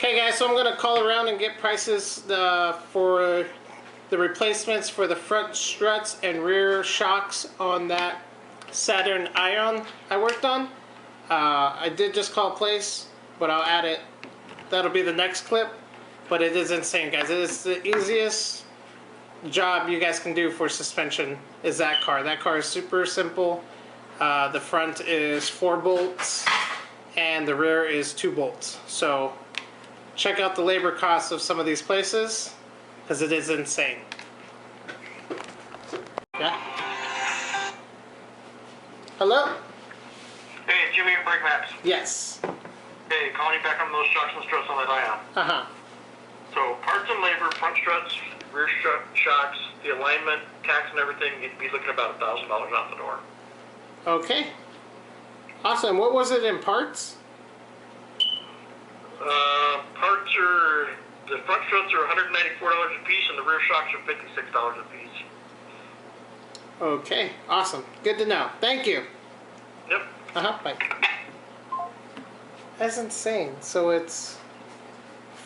Okay guys, so I'm going to call around and get prices for the replacements for the front struts and rear shocks on that Saturn Ion I worked on. I did just call a place, but I'll add it. That'll be the next clip, but it is insane guys. It is the easiest job you guys can do for suspension is that car. That car is super simple. The front is 4 bolts and the rear is 2 bolts. So check out the labor costs of some of these places, because it is insane. Yeah? Hello? Hey, Jimmy and Brake Maps. Yes. Hey, calling you back on those shocks and struts on that Ion. Uh-huh. So, parts and labor, front struts, rear shocks, the alignment, tax and everything, you'd be looking about $1,000 out the door. Okay. Awesome. What was it in parts? Parts are, the front struts are $194 a piece and the rear shocks are $56 a piece. Okay. Awesome. Good to know. Thank you. Yep. Uh-huh. Bye. That's insane. So it's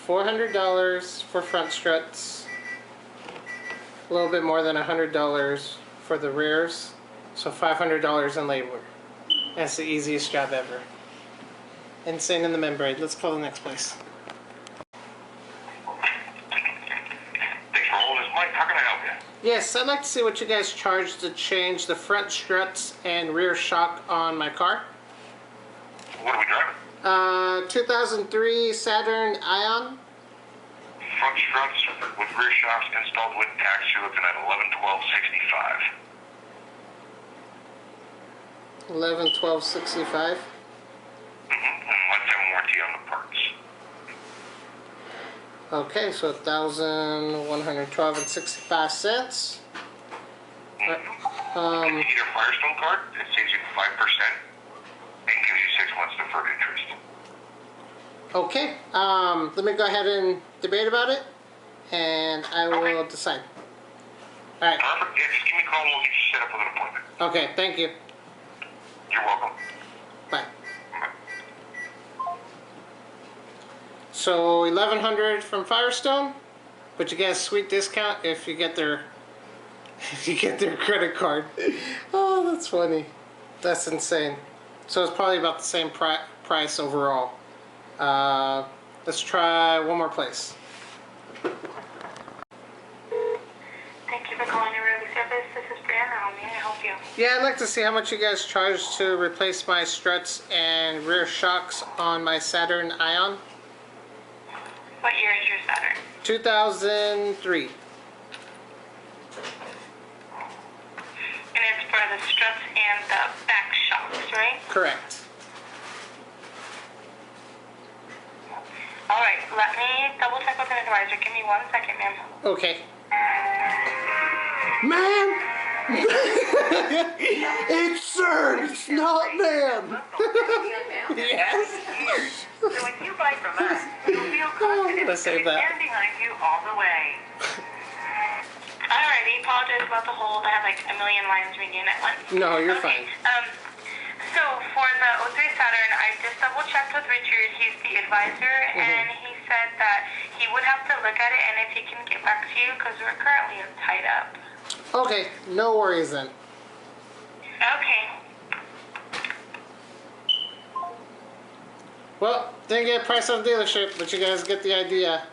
$400 for front struts, a little bit more than $100 for the rears, so $500 in labor. That's the easiest job ever. Insane in the membrane. Let's call the next place. Thanks for holding this, Mike. How can I help you? Yes, I'd like to see what you guys charge to change the front struts and rear shock on my car. What are we driving? 2003 Saturn Ion. Front struts with rear shocks installed with tax, you're looking at $11,1265. And lifetime warranty on the parts. Okay, so $1,112.65. If you get a Firestone card, it saves you 5% and gives you 6 months deferred interest. Okay, let me go ahead and debate about it, and I will decide. All right. Perfect. Yeah, just give me a call and we'll get you set up with an appointment. Okay, thank you. You're welcome. Bye. So $1,100 from Firestone, but you get a sweet discount if you get their credit card. Oh, that's funny. That's insane. So it's probably about the same price overall. Let's try one more place. Thank you for calling your Ruby Service. This is Brianna. How may I help you? Yeah, I'd like to see how much you guys charge to replace my struts and rear shocks on my Saturn Ion. What year is your Saturn? 2003. And it's for the struts and the back shocks, right? Correct. Alright, let me double check with an advisor. Give me 1 second, ma'am. Okay. Man! It's sir, it's not ma'am. Yes. So when you buy from us, you'll feel confident gonna save that. stand behind you all the way. Alrighty, apologize about the hold. I have like a million lines ringing at once. No, you're fine. So for the 03 Saturn, I just double checked with Richard. He's the advisor, and he said that he would have to look at it and if he can get back to you because we're currently tied up. Okay, no worries then. Okay. Well, didn't get a price on the dealership, but you guys get the idea.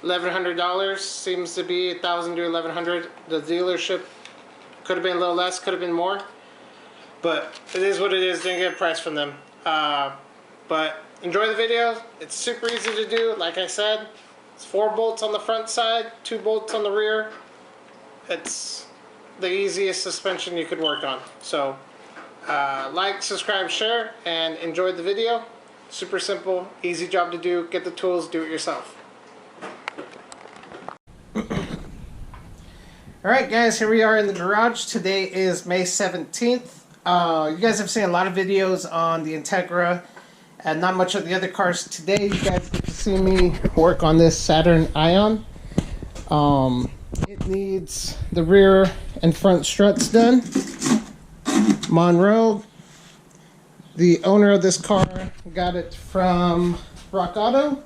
$1,100 seems to be $1,000 to $1,100. The dealership could have been a little less, could have been more, but it is what it is. Didn't get a price from them. But enjoy the video. It's super easy to do. Like I said, it's 4 bolts on the front side, 2 bolts on the rear. It's the easiest suspension you could work on. So like, subscribe, share, and enjoy the video. Super simple, easy job to do. Get the tools, do it yourself. Alright guys, here we are in the garage. Today is May 17th. You guys have seen a lot of videos on the Integra and not much of the other cars. Today you guys get to see me work on this Saturn Ion. It needs the rear and front struts done. Monroe, the owner of this car, got it from Rock Auto.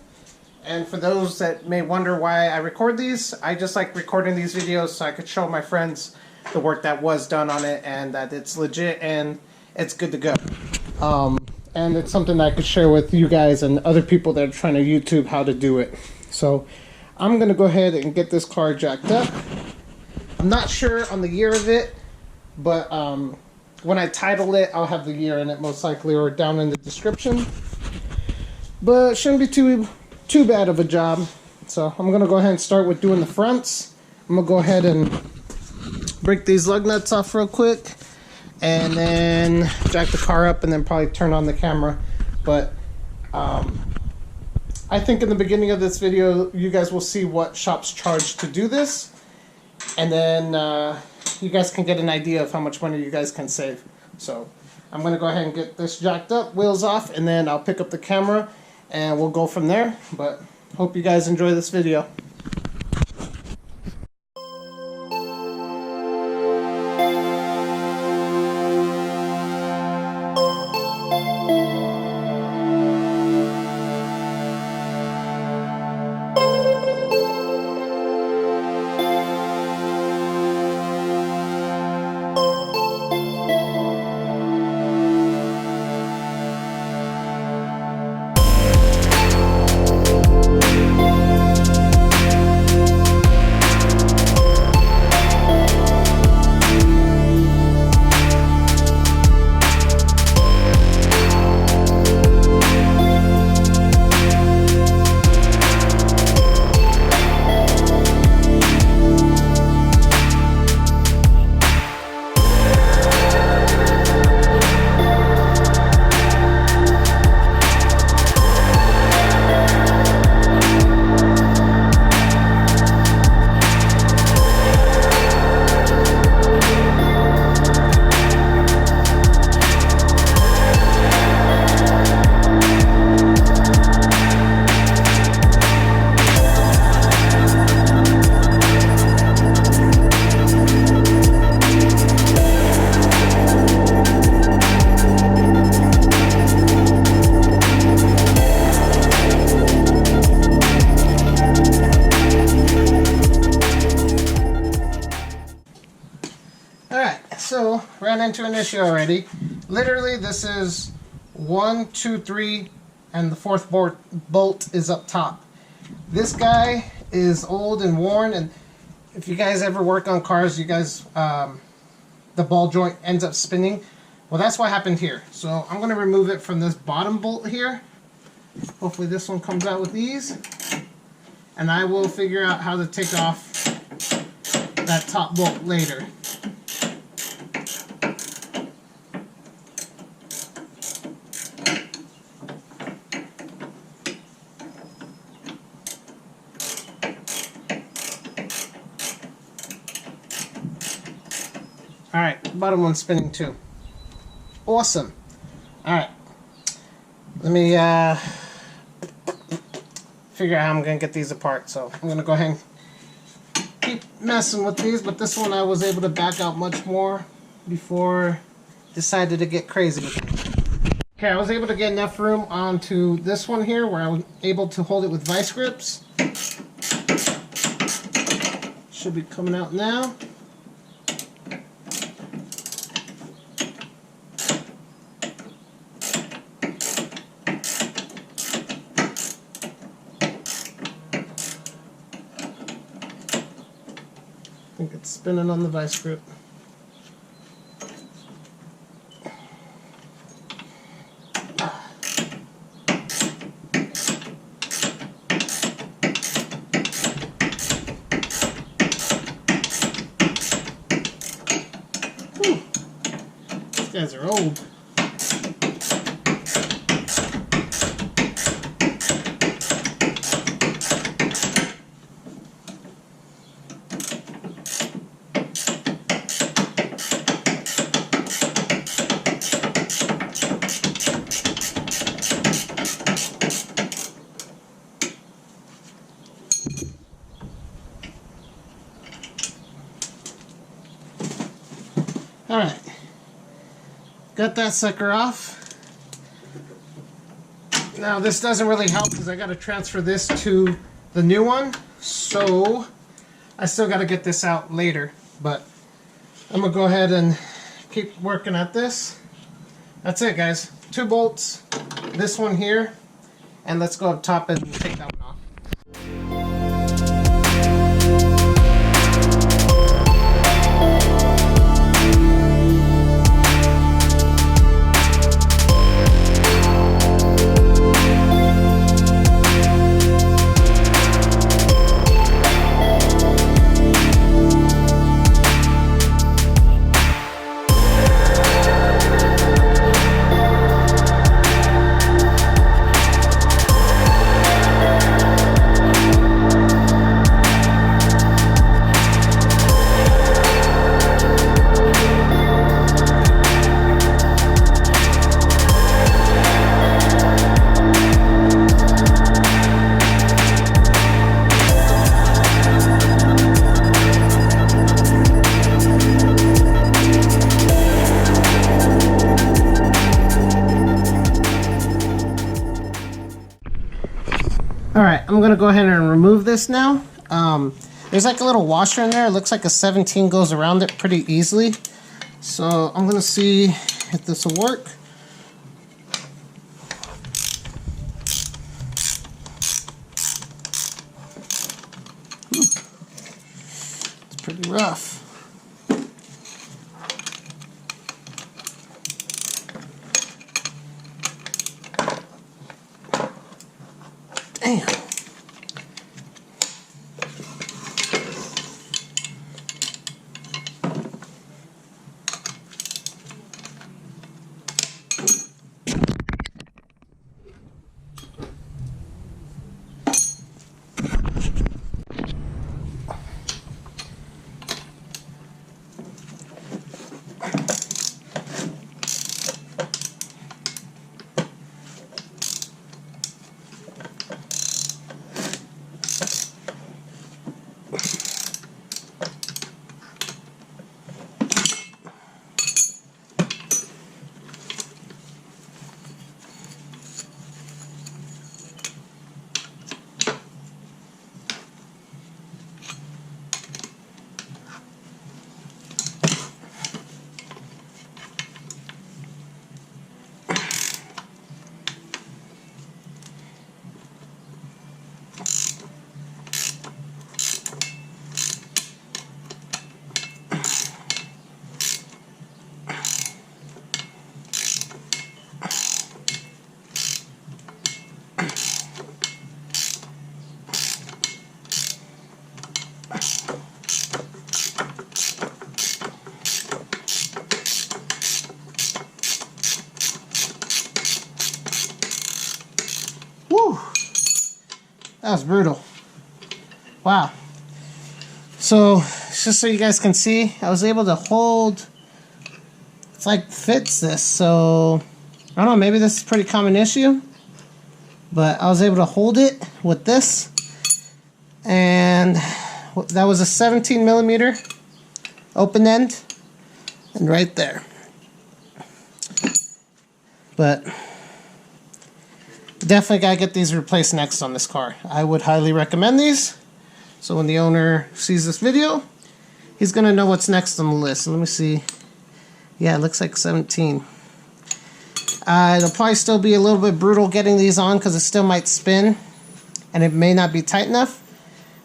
And for those that may wonder why I record these, I just like recording these videos so I could show my friends the work that was done on it and that it's legit and it's good to go. And it's something that I could share with you guys and other people that are trying to YouTube how to do it. So I'm going to go ahead and get this car jacked up. I'm not sure on the year of it, but when I title it, I'll have the year in it most likely, or down in the description. But it shouldn't be too bad of a job. So I'm going to go ahead and start with doing the fronts. I'm going to go ahead and break these lug nuts off real quick and then jack the car up and then probably turn on the camera. But I think in the beginning of this video you guys will see what shops charge to do this, and then you guys can get an idea of how much money you guys can save. So I'm going to go ahead and get this jacked up, wheels off, and then I'll pick up the camera and we'll go from there. But hope you guys enjoy this video. So ran into an issue already. Literally, this is 1, 2, 3, and the fourth bolt is up top. This guy is old and worn, and if you guys ever work on cars, you guys the ball joint ends up spinning. Well, that's what happened here. So I'm going to remove it from this bottom bolt here. Hopefully this one comes out with ease, and I will figure out how to take off that top bolt later. Alright, the bottom one's spinning too. Awesome. Alright. Let me figure out how I'm going to get these apart. So I'm going to go ahead and keep messing with these, but this one I was able to back out much more before decided to get crazy with it. Okay, I was able to get enough room onto this one here where I was able to hold it with vice grips. Should be coming out now. I think it's spinning on the vice grip. Whew. These guys are old. Alright. Got that sucker off. Now this doesn't really help because I got to transfer this to the new one. So I still got to get this out later. But I'm going to go ahead and keep working at this. That's it, guys. 2 bolts. This one here. And let's go up top and take that one off. Alright, I'm going to go ahead and remove this now. There's like a little washer in there. It looks like a 17 goes around it pretty easily. So I'm going to see if this will work. It's pretty rough. Damn. Woo! That was brutal. Wow. So, just so you guys can see, I was able to hold, it's like fits this, so I don't know, maybe this is a pretty common issue, but I was able to hold it with this, and that was a 17 millimeter open end, and right there. But definitely gotta get these replaced next on this car. I would highly recommend these. So when the owner sees this video, he's gonna know what's next on the list. Let me see. Yeah, it looks like 17. It'll probably still be a little bit brutal getting these on because it still might spin and it may not be tight enough,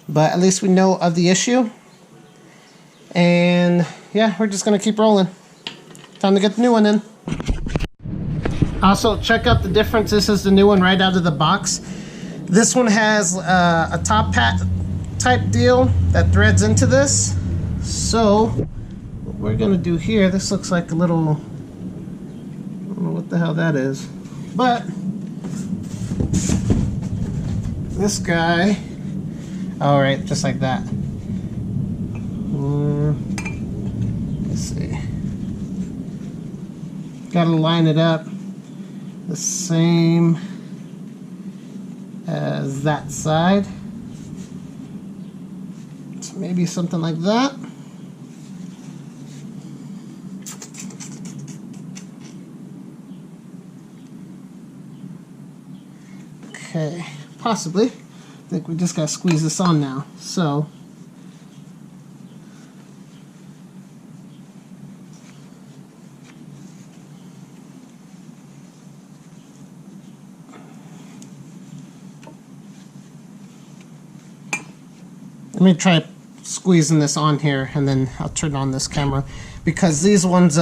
but at least we know of the issue. And yeah, we're just gonna keep rolling. Time to get the new one in. Also, check out the difference. This is the new one right out of the box. This one has a top hat type deal that threads into this. So, what we're gonna do here, this looks like a little, I don't know what the hell that is, but this guy, all right, just like that. Let's see. Gotta line it up the same as that side. So maybe something like that. Okay, possibly. I think we just gotta squeeze this on now. So, let me try squeezing this on here, and then I'll turn on this camera, because these ones,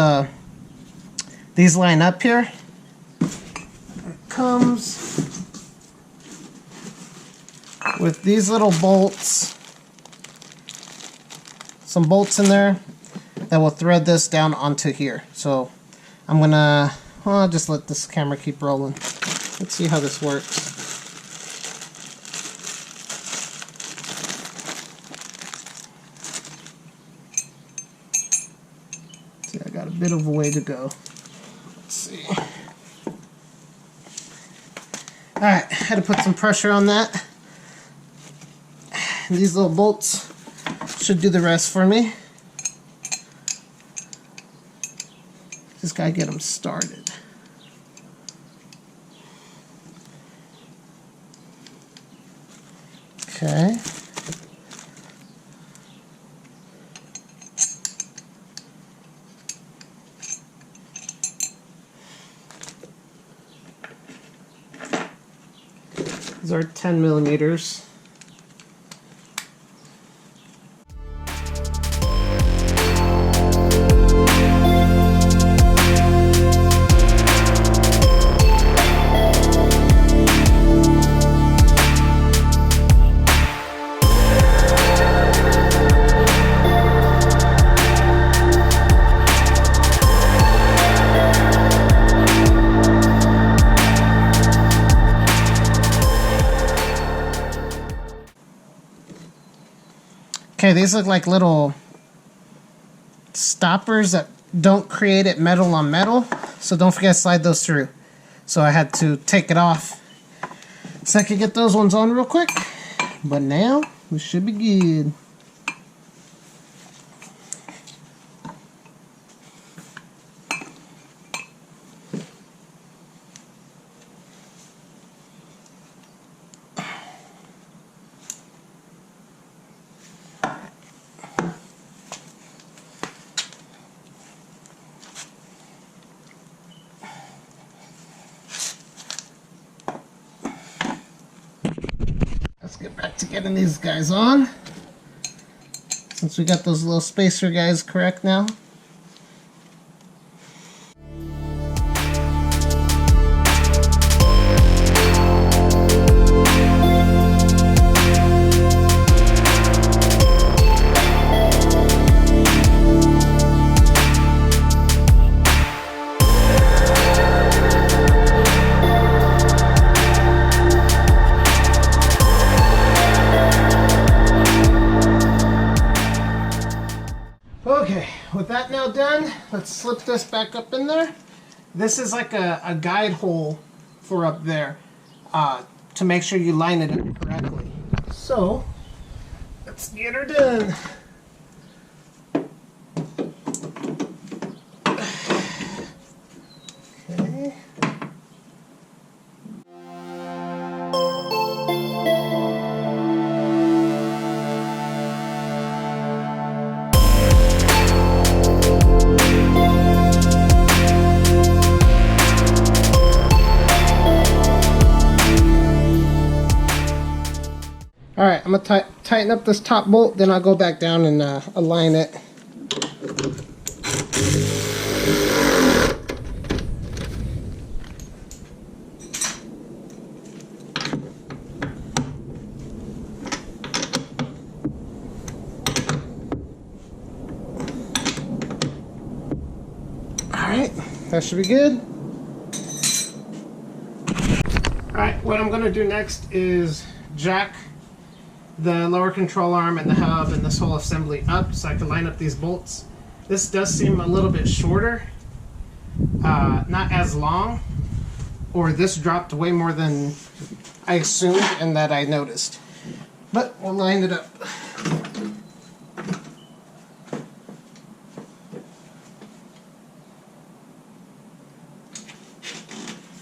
these line up here. It comes with these little bolts, some bolts in there that will thread this down onto here. So I'm gonna, well, I'll just let this camera keep rolling. Let's see how this works. See, I got a bit of a way to go. Let's see. Alright, had to put some pressure on that. These little bolts should do the rest for me. Just gotta get them started. Okay. These are 10 millimeters. Okay, these look like little stoppers that don't create it metal on metal, so don't forget to slide those through. So I had to take it off so I could get those ones on real quick, but now we should be good. Let's get back to getting these guys on, since we got those little spacer guys correct now. Okay, with that now done, let's slip this back up in there. This is like a guide hole for up there to make sure you line it up correctly. So, let's get her done. Okay. Alright, I'm going to tighten up this top bolt, then I'll go back down and align it. Alright, that should be good. Alright, what I'm going to do next is jack the lower control arm and the hub and this whole assembly up so I can line up these bolts. This does seem a little bit shorter, not as long, or this dropped way more than I assumed and that I noticed. But we'll line it up.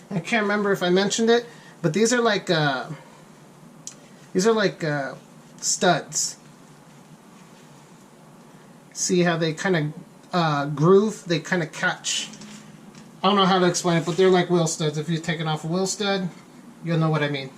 I can't remember if I mentioned it, But these are like studs. See how they kind of groove? They kind of catch. I don't know how to explain it, but they're like wheel studs. If you're taking off a wheel stud, you'll know what I mean.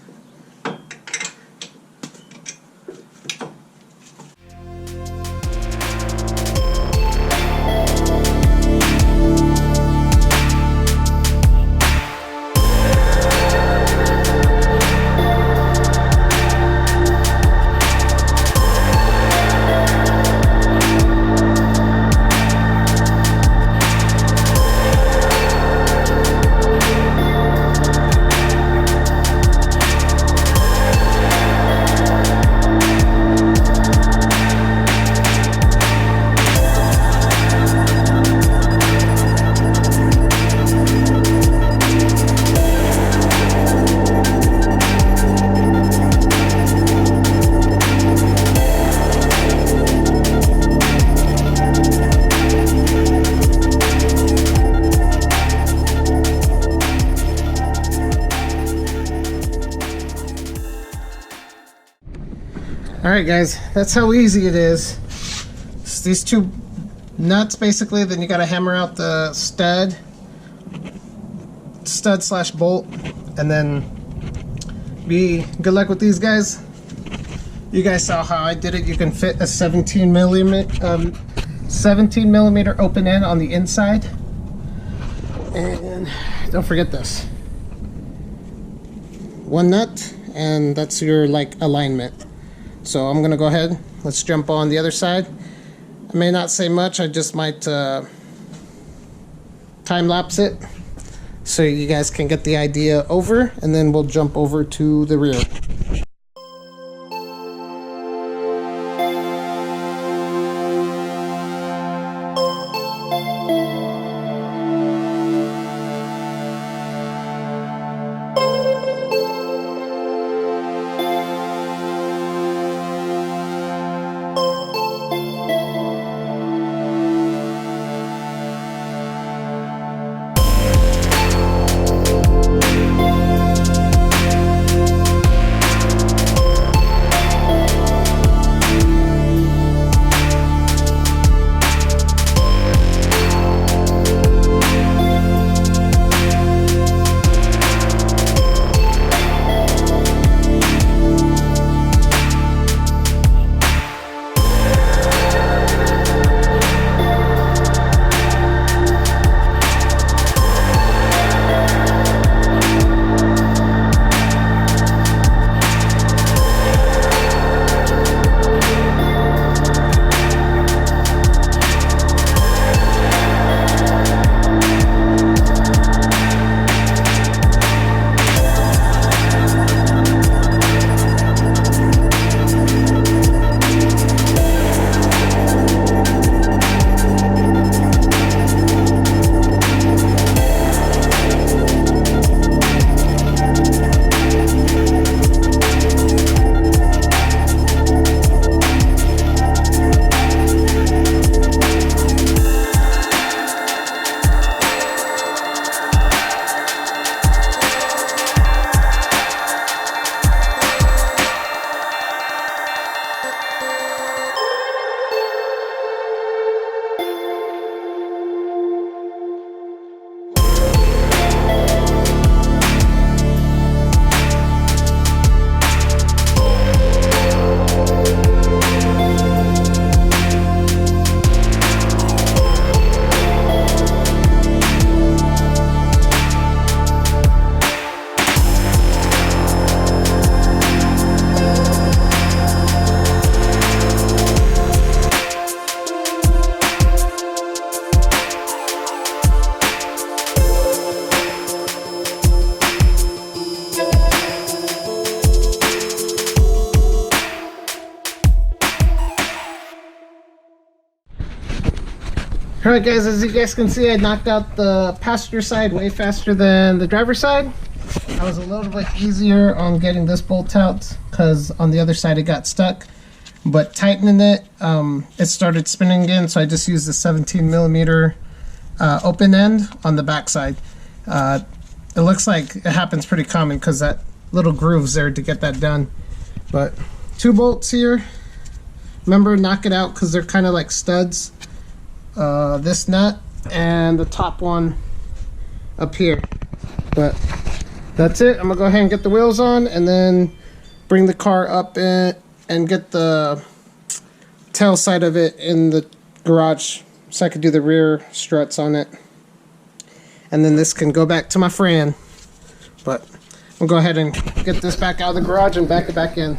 Alright guys, that's how easy it is. It's these two nuts basically, then you gotta hammer out the stud slash bolt, and then good luck with these guys. You guys saw how I did it. You can fit a 17 millimeter open end on the inside. And don't forget this. One nut, and that's your like alignment. So I'm gonna go ahead, let's jump on the other side. I may not say much, I just might time lapse it so you guys can get the idea over, and then we'll jump over to the rear. Alright guys, as you guys can see, I knocked out the passenger side way faster than the driver's side. I was a little bit easier on getting this bolt out because on the other side it got stuck. But tightening it, it started spinning again, so I just used the 17 millimeter open end on the back side. It looks like it happens pretty common because that little grooves there to get that done. But 2 bolts here. Remember, knock it out because they're kind of like studs. This nut and the top one up here. But that's it. I'm gonna go ahead and get the wheels on and then bring the car up and get the tail side of it in the garage so I could do the rear struts on it. And then this can go back to my friend. But we'll go ahead and get this back out of the garage and back it back in.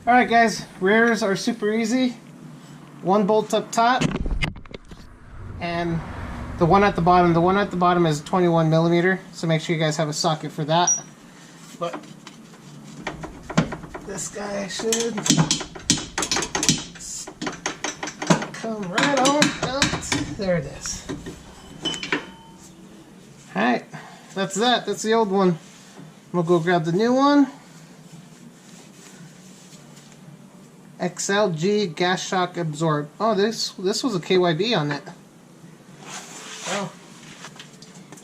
Alright guys, rears are super easy. 1 bolt up top and the one at the bottom. The one at the bottom is 21 millimeter, so make sure you guys have a socket for that. But this guy should come right on out. There it is. Alright, that's that. That's the old one. We'll go grab the new one. XLG gas shock absorb. Oh, this was a KYB on it. Oh.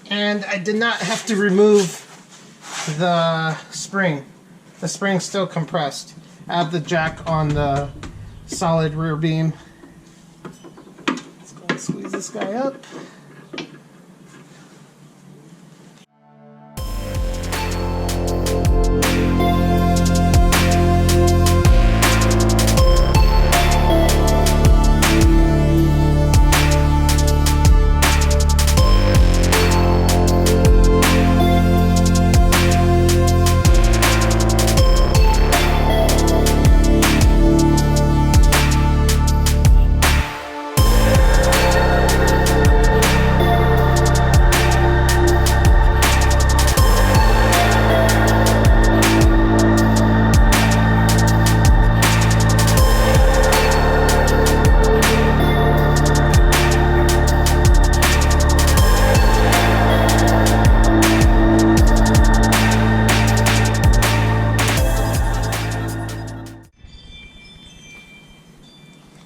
And I did not have to remove the spring. The spring's still compressed. I have the jack on the solid rear beam. Let's go and squeeze this guy up.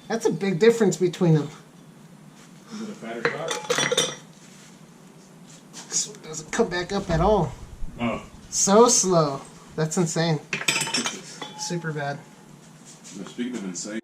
That's a big difference between them. Is it a fatter shot? This one doesn't come back up at all. Oh. So slow. That's insane. Super bad. Speaking of insane.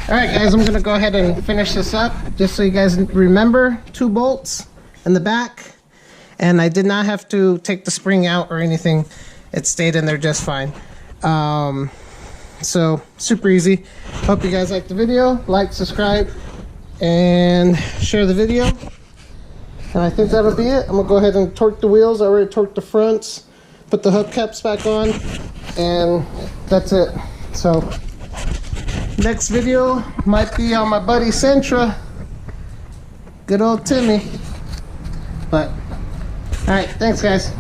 Alright guys, I'm going to go ahead and finish this up just so you guys remember. 2 bolts in the back, and I did not have to take the spring out or anything. It stayed in there just fine. So super easy. Hope you guys liked the video. Like, subscribe, and share the video. And I think that'll be it. I'm going to go ahead and torque the wheels. I already torqued the fronts. put the hubcaps back on, and that's it. So next video might be on my buddy Sentra, good old Timmy. But all right, thanks guys.